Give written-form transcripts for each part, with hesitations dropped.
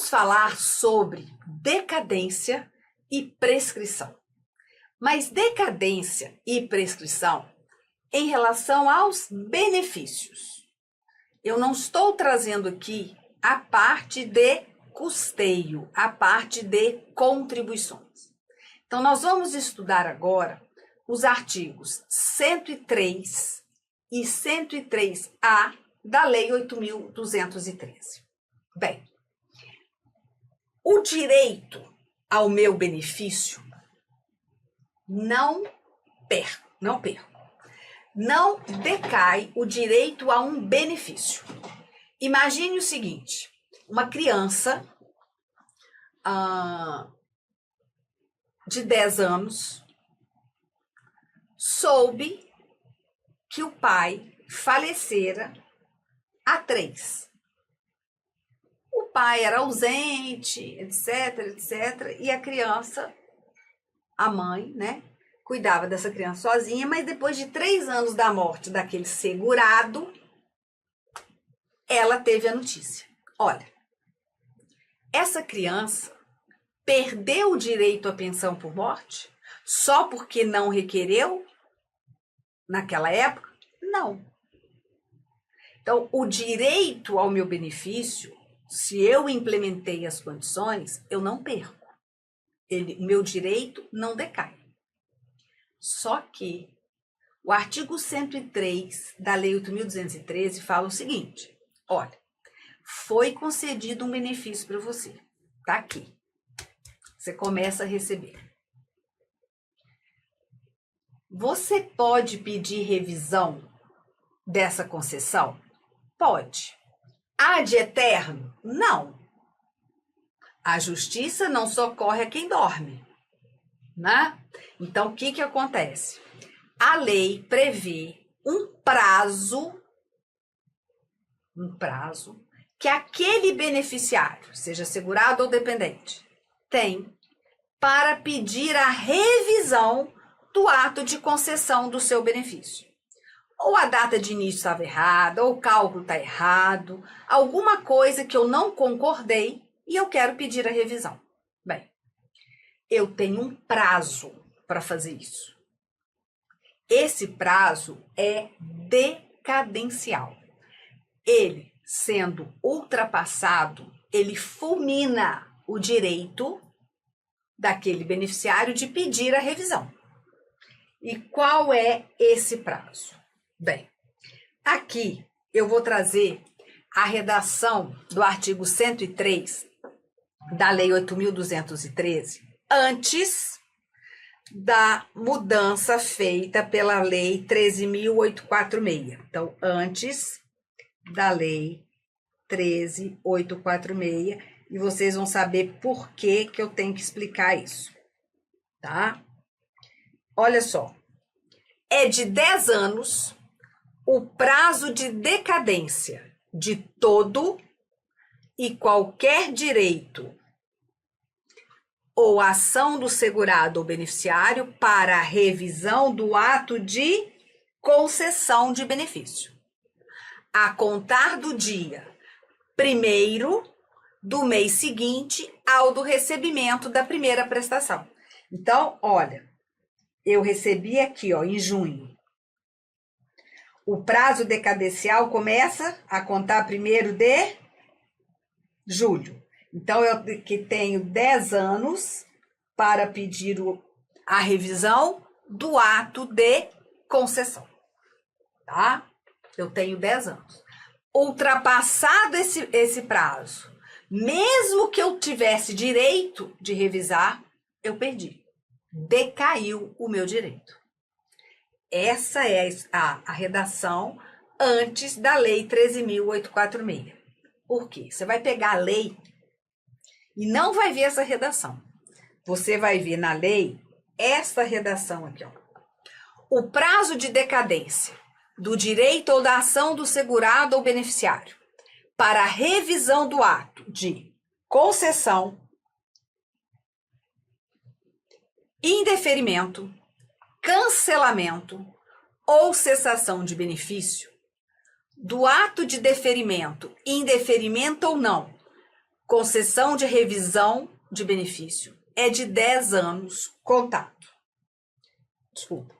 vamos falar sobre decadência e prescrição. Mas decadência e prescrição em relação aos benefícios. Eu não estou trazendo aqui a parte de custeio, a parte de contribuições. Então, nós vamos estudar agora os artigos 103 e 103A da Lei 8.213. Bem, o direito ao meu benefício não perco. Não decai o direito a um benefício. Imagine o seguinte, uma criança de 10 anos soube que o pai falecera há 3. O pai era ausente, etc, e a criança, a mãe, né, cuidava dessa criança sozinha, mas depois de 3 anos da morte daquele segurado, ela teve a notícia. Olha, essa criança perdeu o direito à pensão por morte só porque não requereu naquela época? Não. Então, o direito ao meu benefício, se eu implementei as condições, eu não perco. Meu direito não decai. Só que o artigo 103 da Lei 8.213 fala o seguinte, olha, foi concedido um benefício para você, tá aqui, você começa a receber. Você pode pedir revisão dessa concessão? Pode. Ad eterno? Não. A justiça não socorre a quem dorme, né? Então, o que acontece? A lei prevê um prazo que aquele beneficiário, seja segurado ou dependente, tem para pedir a revisão do ato de concessão do seu benefício. Ou a data de início estava errada, ou o cálculo está errado, alguma coisa que eu não concordei e eu quero pedir a revisão. Bem, eu tenho um prazo para fazer isso. Esse prazo é decadencial. Ele, sendo ultrapassado, ele fulmina o direito daquele beneficiário de pedir a revisão. E qual é esse prazo? Bem, aqui eu vou trazer a redação do artigo 103 da Lei 8.213, antes da mudança feita pela Lei 13.846. Então, antes da Lei 13.846, e vocês vão saber por que eu tenho que explicar isso, tá? Olha só, é de 10 anos o prazo de decadência de todo e qualquer direito ou ação do segurado ou beneficiário para a revisão do ato de concessão de benefício, a contar do dia 1º do mês seguinte ao do recebimento da primeira prestação. Então, olha, eu recebi aqui, ó, em junho. O prazo decadencial começa a contar 1º de julho. Então, eu que tenho 10 anos para pedir a revisão do ato de concessão, tá? Eu tenho 10 anos. Ultrapassado esse prazo, mesmo que eu tivesse direito de revisar, eu perdi. Decaiu o meu direito. Essa é a redação antes da Lei 13.846. Por quê? Você vai pegar a lei e não vai ver essa redação. Você vai ver na lei essa redação aqui, ó. O prazo de decadência do direito ou da ação do segurado ou beneficiário para a revisão do ato de concessão, indeferimento, cancelamento ou cessação de benefício, do ato de deferimento, indeferimento ou não, concessão de revisão de benefício é de 10 anos contado. Desculpa.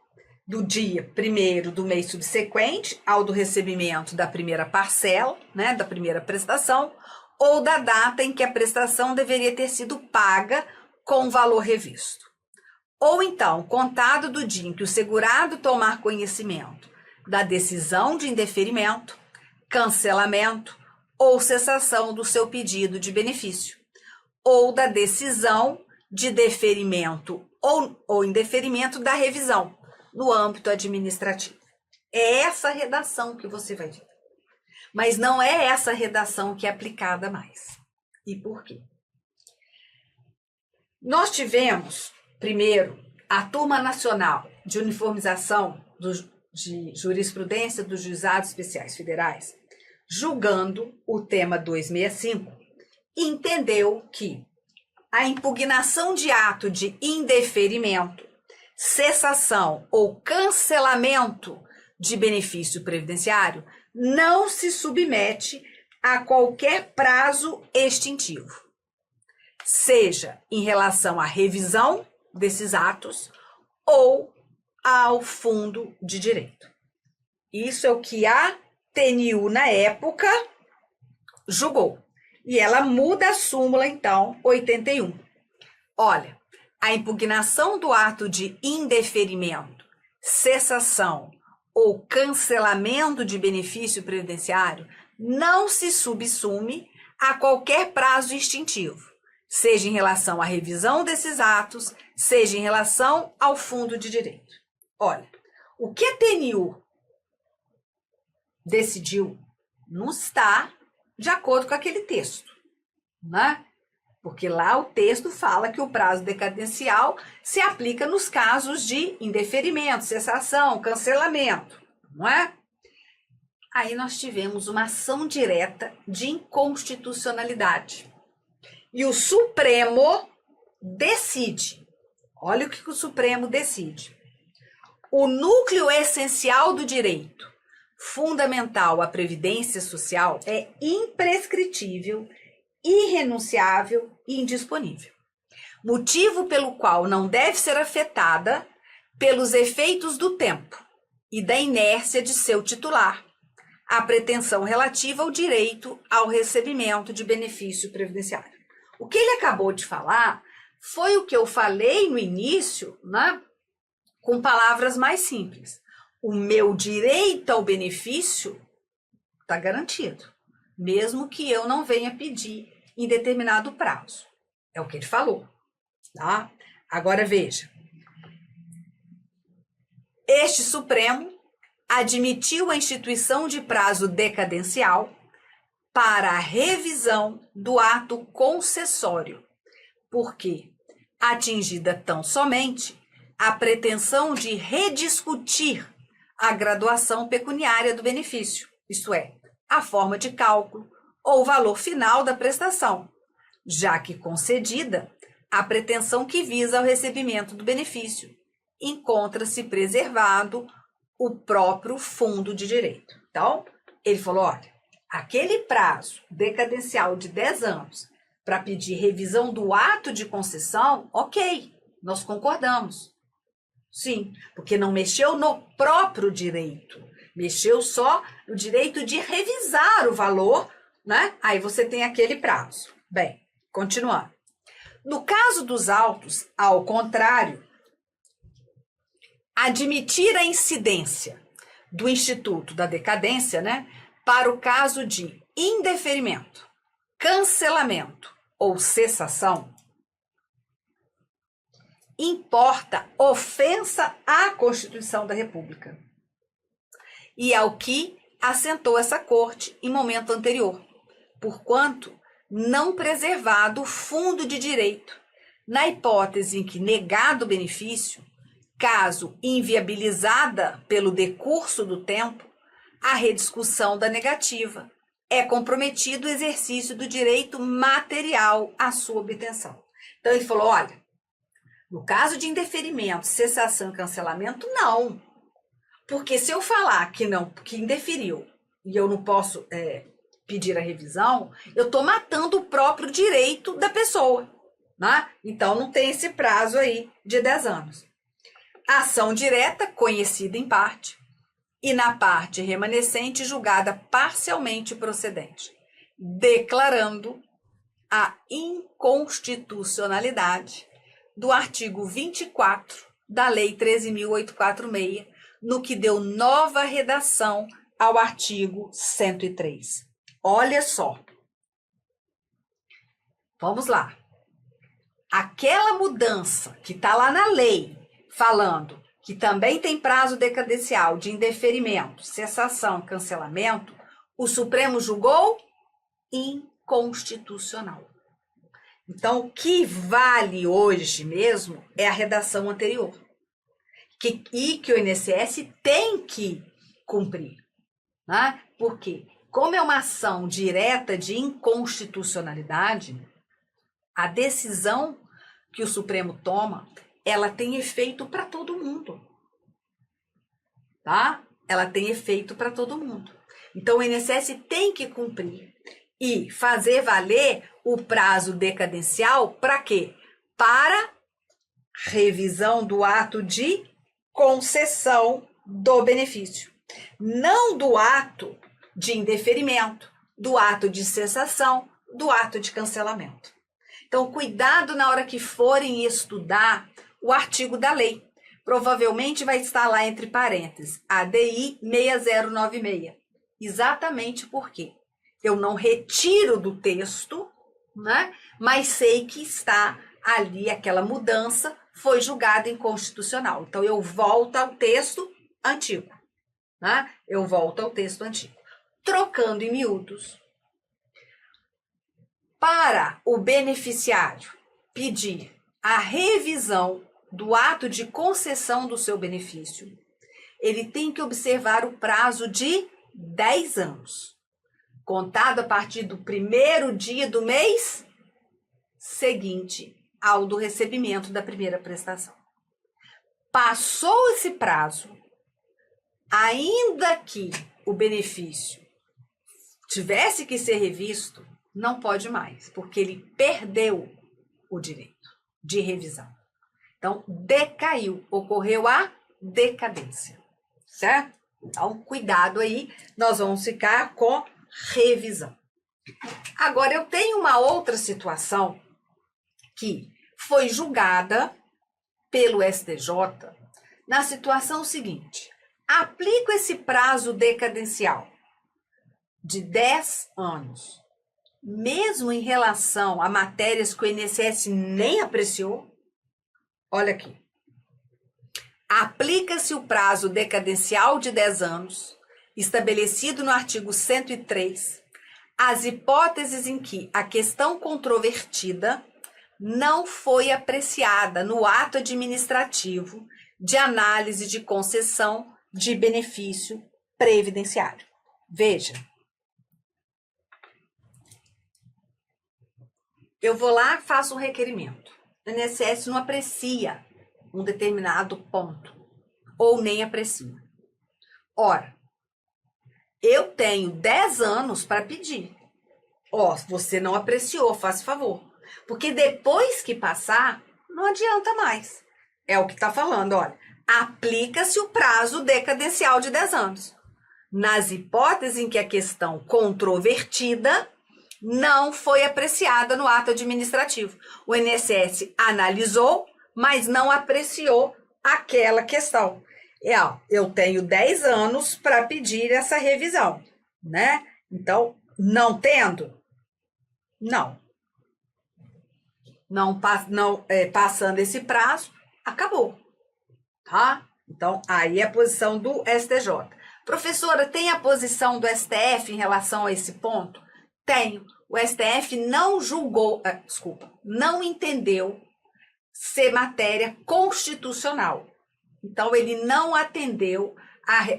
Do dia 1º do mês subsequente ao do recebimento da primeira parcela, né, da primeira prestação, ou da data em que a prestação deveria ter sido paga com valor revisto. Ou então, contado do dia em que o segurado tomar conhecimento da decisão de indeferimento, cancelamento ou cessação do seu pedido de benefício, ou da decisão de deferimento ou indeferimento da revisão no âmbito administrativo. É essa redação que você vai ver. Mas não é essa redação que é aplicada mais. E por quê? Nós tivemos, primeiro, a Turma Nacional de Uniformização de Jurisprudência dos Juizados Especiais Federais, julgando o tema 265, entendeu que a impugnação de ato de indeferimento, cessação ou cancelamento de benefício previdenciário não se submete a qualquer prazo extintivo, seja em relação à revisão desses atos ou ao fundo de direito. Isso é o que a TNU, na época, julgou. E ela muda a súmula, então, 81. Olha, a impugnação do ato de indeferimento, cessação ou cancelamento de benefício previdenciário não se subsume a qualquer prazo extintivo, seja em relação à revisão desses atos, seja em relação ao fundo de direito. Olha, o que a TNU decidiu não está de acordo com aquele texto, né? Porque lá o texto fala que o prazo decadencial se aplica nos casos de indeferimento, cessação, cancelamento, não é? Aí nós tivemos uma ação direta de inconstitucionalidade. E o Supremo decide. Olha o que o Supremo decide. O núcleo essencial do direito, fundamental à previdência social, é imprescritível, irrenunciável e indisponível. Motivo pelo qual não deve ser afetada pelos efeitos do tempo e da inércia de seu titular, a pretensão relativa ao direito ao recebimento de benefício previdenciário. O que ele acabou de falar foi o que eu falei no início, né, com palavras mais simples. O meu direito ao benefício está garantido, mesmo que eu não venha pedir em determinado prazo. É o que ele falou. Tá? Agora veja. Este Supremo admitiu a instituição de prazo decadencial para a revisão do ato concessório, porque atingida tão somente a pretensão de rediscutir a graduação pecuniária do benefício, isto é, a forma de cálculo ou o valor final da prestação, já que concedida, a pretensão que visa ao recebimento do benefício encontra-se preservado o próprio fundo de direito. Então, ele falou, olha, aquele prazo decadencial de 10 anos para pedir revisão do ato de concessão, ok, nós concordamos. Sim, porque não mexeu no próprio direito, mexeu só no direito de revisar o valor, né? Aí você tem aquele prazo. Bem, continuando. No caso dos autos, ao contrário, admitir a incidência do Instituto da Decadência, né, para o caso de indeferimento, cancelamento ou cessação, importa ofensa à Constituição da República e ao que assentou essa Corte em momento anterior, porquanto não preservado o fundo de direito, na hipótese em que, negado o benefício, caso inviabilizada pelo decurso do tempo, a rediscussão da negativa, é comprometido o exercício do direito material à sua obtenção. Então ele falou, olha, no caso de indeferimento, cessação e cancelamento, não. Porque se eu falar que não, que indeferiu, e eu não posso pedir a revisão, eu estou matando o próprio direito da pessoa, né? Então, não tem esse prazo aí de 10 anos. Ação direta, conhecida em parte, e na parte remanescente, julgada parcialmente procedente, declarando a inconstitucionalidade do artigo 24 da Lei 13.846, no que deu nova redação ao artigo 103. Olha só. Vamos lá. Aquela mudança que está lá na lei, falando que também tem prazo decadencial de indeferimento, cessação, cancelamento, o Supremo julgou inconstitucional. Então, o que vale hoje mesmo é a redação anterior, e que o INSS tem que cumprir, né? Por quê? Como é uma ação direta de inconstitucionalidade, a decisão que o Supremo toma, ela tem efeito para todo mundo, tá? Ela tem efeito para todo mundo. Então, o INSS tem que cumprir e fazer valer o prazo decadencial para quê? Para revisão do ato de concessão do benefício, não do ato de indeferimento, do ato de cessação, do ato de cancelamento. Então, cuidado na hora que forem estudar o artigo da lei. Provavelmente vai estar lá entre parênteses, ADI 6096. Exatamente porque eu não retiro do texto, né? Mas sei que está ali aquela mudança, foi julgada inconstitucional. Então, eu volto ao texto antigo, né? Eu volto ao texto antigo. Trocando em miúdos, para o beneficiário pedir a revisão do ato de concessão do seu benefício, ele tem que observar o prazo de 10 anos, contado a partir do primeiro dia do mês seguinte ao do recebimento da primeira prestação. Passou esse prazo, ainda que o benefício tivesse que ser revisto, não pode mais, porque ele perdeu o direito de revisão. Então, decaiu, ocorreu a decadência, certo? Então, cuidado aí, nós vamos ficar com revisão. Agora, eu tenho uma outra situação que foi julgada pelo STJ na situação seguinte: aplico esse prazo decadencial de 10 anos, mesmo em relação a matérias que o INSS nem apreciou. Olha aqui. Aplica-se o prazo decadencial de 10 anos, estabelecido no artigo 103, às hipóteses em que a questão controvertida não foi apreciada no ato administrativo de análise de concessão de benefício previdenciário. Veja. Eu vou lá, faço um requerimento. O INSS não aprecia um determinado ponto, ou nem aprecia. Ora, eu tenho 10 anos para pedir. Ó, você não apreciou, faz favor. Porque depois que passar, não adianta mais. É o que está falando, olha. Aplica-se o prazo decadencial de 10 anos. Nas hipóteses em que a questão controvertida não foi apreciada no ato administrativo. O INSS analisou, mas não apreciou aquela questão. Eu tenho 10 anos para pedir essa revisão, né? Então, não tendo? Não. Passando esse prazo, acabou, tá? Então, aí é a posição do STJ. Professora, tem a posição do STF em relação a esse ponto? Tenho. O STF não julgou, não entendeu ser matéria constitucional. Então, ele não atendeu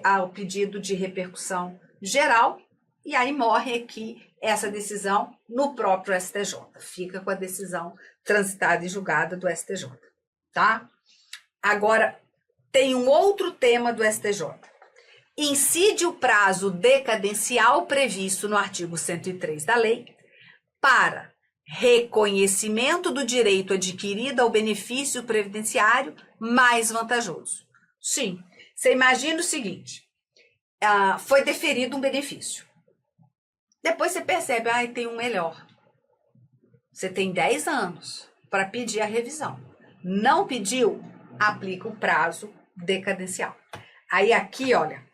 ao pedido de repercussão geral e aí morre aqui essa decisão no próprio STJ. Fica com a decisão transitada e julgada do STJ, tá? Agora, tem um outro tema do STJ. incide o prazo decadencial previsto no artigo 103 da lei para reconhecimento do direito adquirido ao benefício previdenciário mais vantajoso. Sim, você imagina o seguinte, foi deferido um benefício. Depois você percebe, tem um melhor. Você tem 10 anos para pedir a revisão. Não pediu, aplica o prazo decadencial. Aí aqui, olha,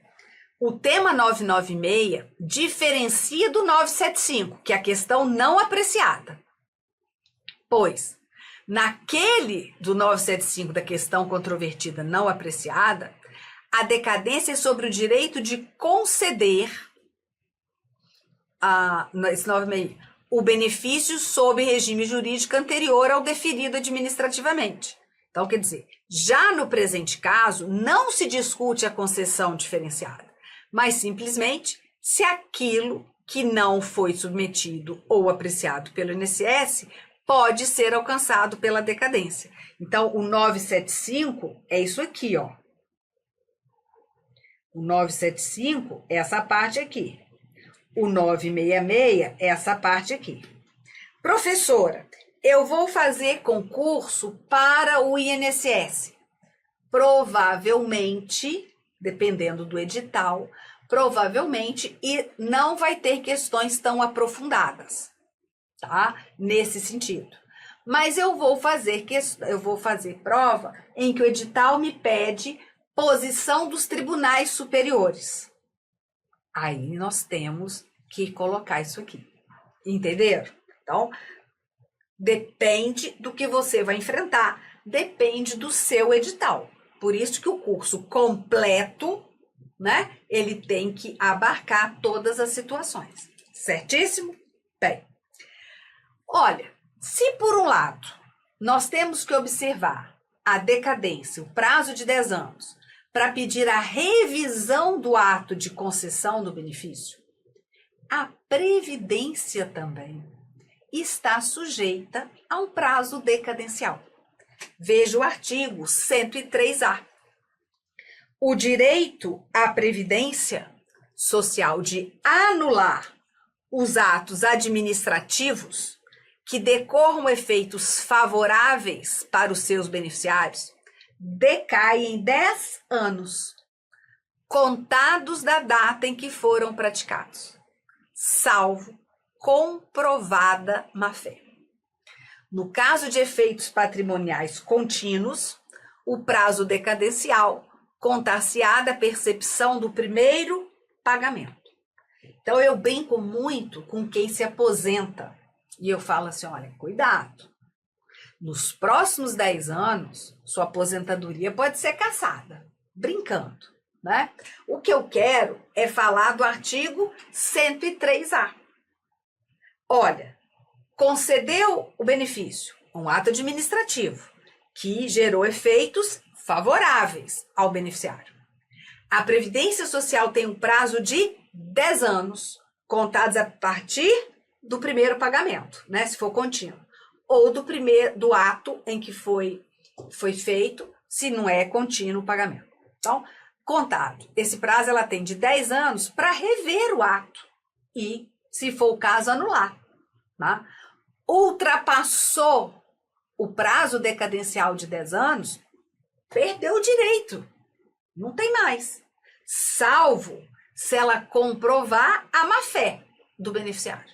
o tema 996 diferencia do 975, que é a questão não apreciada. Pois, naquele do 975 da questão controvertida não apreciada, a decadência é sobre o direito de conceder esse 996, o benefício sob regime jurídico anterior ao deferido administrativamente. Então, quer dizer, já no presente caso, não se discute a concessão diferenciada, mas simplesmente se aquilo que não foi submetido ou apreciado pelo INSS pode ser alcançado pela decadência. Então, o 975 é isso aqui, ó. O 975 é essa parte aqui. O 966 é essa parte aqui. Professora, eu vou fazer concurso para o INSS. Provavelmente, dependendo do edital, provavelmente e não vai ter questões tão aprofundadas, tá? Nesse sentido. Mas eu vou fazer prova em que o edital me pede posição dos tribunais superiores. Aí nós temos que colocar isso aqui. Entenderam? Então, depende do que você vai enfrentar, depende do seu edital. Por isso que o curso completo, né, ele tem que abarcar todas as situações. Certíssimo? Bem, olha, se por um lado nós temos que observar a decadência, o prazo de 10 anos, para pedir a revisão do ato de concessão do benefício, a Previdência também está sujeita a um prazo decadencial. Veja o artigo 103A. O direito à Previdência Social de anular os atos administrativos que decorram efeitos favoráveis para os seus beneficiários decai em 10 anos, contados da data em que foram praticados, salvo comprovada má-fé. No caso de efeitos patrimoniais contínuos, o prazo decadencial contar-se-á da percepção do primeiro pagamento. Então, eu brinco muito com quem se aposenta e eu falo assim, olha, cuidado. Nos próximos 10 anos, sua aposentadoria pode ser cassada, brincando, né? O que eu quero é falar do artigo 103A. Olha, concedeu o benefício, um ato administrativo, que gerou efeitos favoráveis ao beneficiário. A Previdência Social tem um prazo de 10 anos, contados a partir do primeiro pagamento, né? Se for contínuo. Ou do ato em que foi feito, se não é contínuo o pagamento. Então, contado. Esse prazo ela tem de 10 anos para rever o ato e, se for o caso, anular. Tá? Ultrapassou o prazo decadencial de 10 anos, perdeu o direito. Não tem mais. Salvo se ela comprovar a má-fé do beneficiário.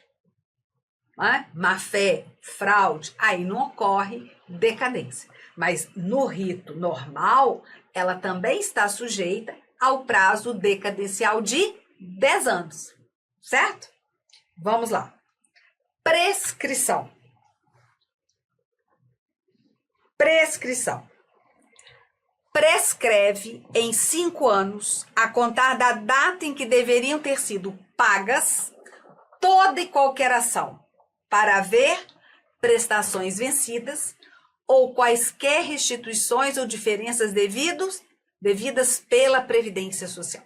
Má-fé, fraude, aí não ocorre decadência. Mas no rito normal, ela também está sujeita ao prazo decadencial de 10 anos, certo? Vamos lá. Prescrição. Prescrição. Prescreve em 5 anos, a contar da data em que deveriam ter sido pagas toda e qualquer ação para haver prestações vencidas ou quaisquer restituições ou diferenças devidas pela Previdência Social,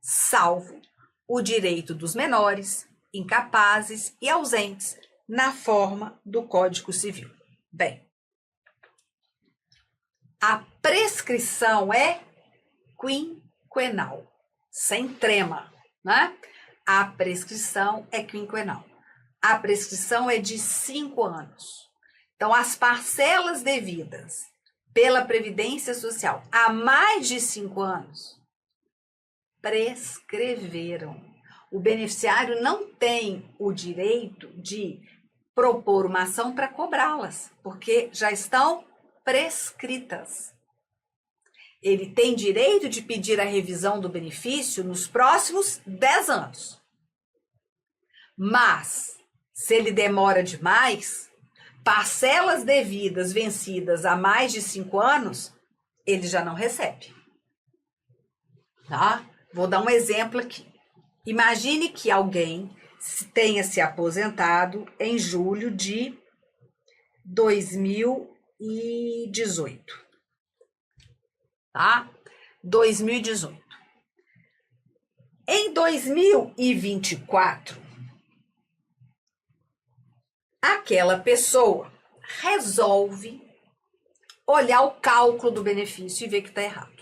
salvo o direito dos menores, incapazes e ausentes na forma do Código Civil. Bem, a prescrição é quinquenal. sem trema, né? A prescrição é quinquenal. A prescrição é de 5 anos. Então, as parcelas devidas pela Previdência Social há mais de 5 anos prescreveram. O beneficiário não tem o direito de propor uma ação para cobrá-las, porque já estão prescritas. Ele tem direito de pedir a revisão do benefício nos próximos 10 anos. Mas, se ele demora demais, parcelas devidas vencidas há mais de 5 anos, ele já não recebe. Tá? Vou dar um exemplo aqui. Imagine que alguém tenha se aposentado em julho de 2018. Tá? 2018. Em 2024, aquela pessoa resolve olhar o cálculo do benefício e ver que está errado.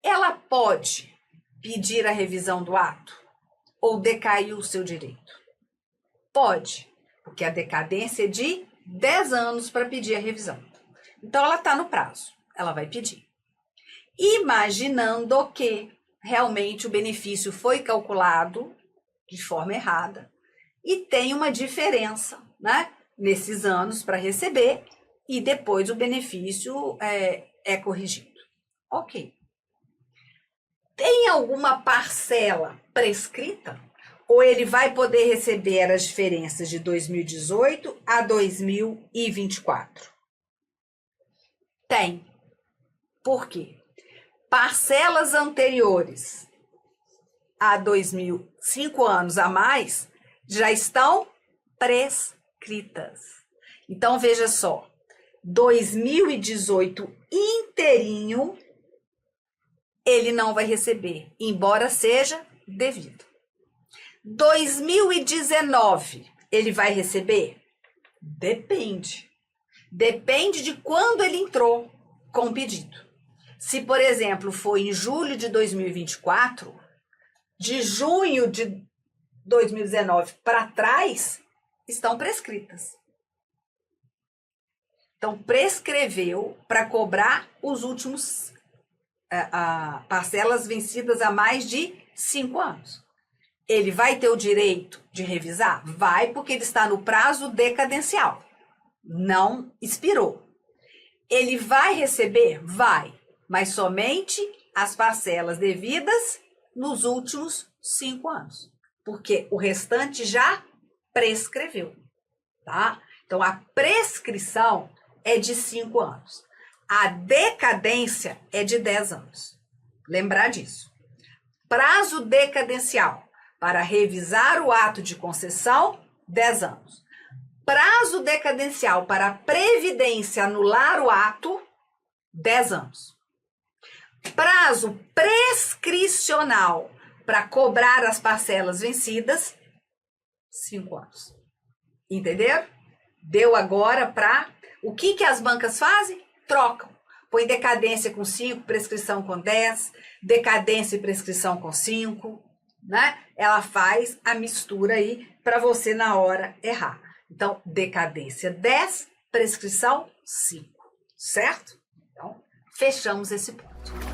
Ela pode pedir a revisão do ato ou decair o seu direito? Pode, porque a decadência é de 10 anos para pedir a revisão. Então, ela está no prazo, ela vai pedir. Imaginando que realmente o benefício foi calculado de forma errada e tem uma diferença, né, nesses anos para receber e depois o benefício é corrigido. Ok. Tem alguma parcela prescrita? Ou ele vai poder receber as diferenças de 2018 a 2024? Tem. Por quê? Parcelas anteriores a 5 anos a mais, já estão prescritas. Então, veja só, 2018 inteirinho, ele não vai receber, embora seja devido. 2019, ele vai receber? Depende. Depende de quando ele entrou com o pedido. Se, por exemplo, foi em julho de 2024, de junho de 2019 para trás, estão prescritas. Então, prescreveu para cobrar os últimos parcelas vencidas há mais de 5 anos. Ele vai ter o direito de revisar? Vai, porque ele está no prazo decadencial. Não expirou. Ele vai receber? Vai, mas somente as parcelas devidas nos últimos 5 anos, porque o restante já prescreveu, tá? Então, a prescrição é de 5 anos. A decadência é de 10 anos. Lembrar disso. Prazo decadencial para revisar o ato de concessão, 10 anos. Prazo decadencial para a Previdência anular o ato, 10 anos. Prazo prescricional para cobrar as parcelas vencidas, 5 anos. Entenderam? Deu agora para... O que as bancas fazem? Trocam. Põe decadência com 5, prescrição com 10, decadência e prescrição com 5, né? Ela faz a mistura aí para você na hora errar. Então, decadência 10, prescrição 5, certo? Então, fechamos esse ponto.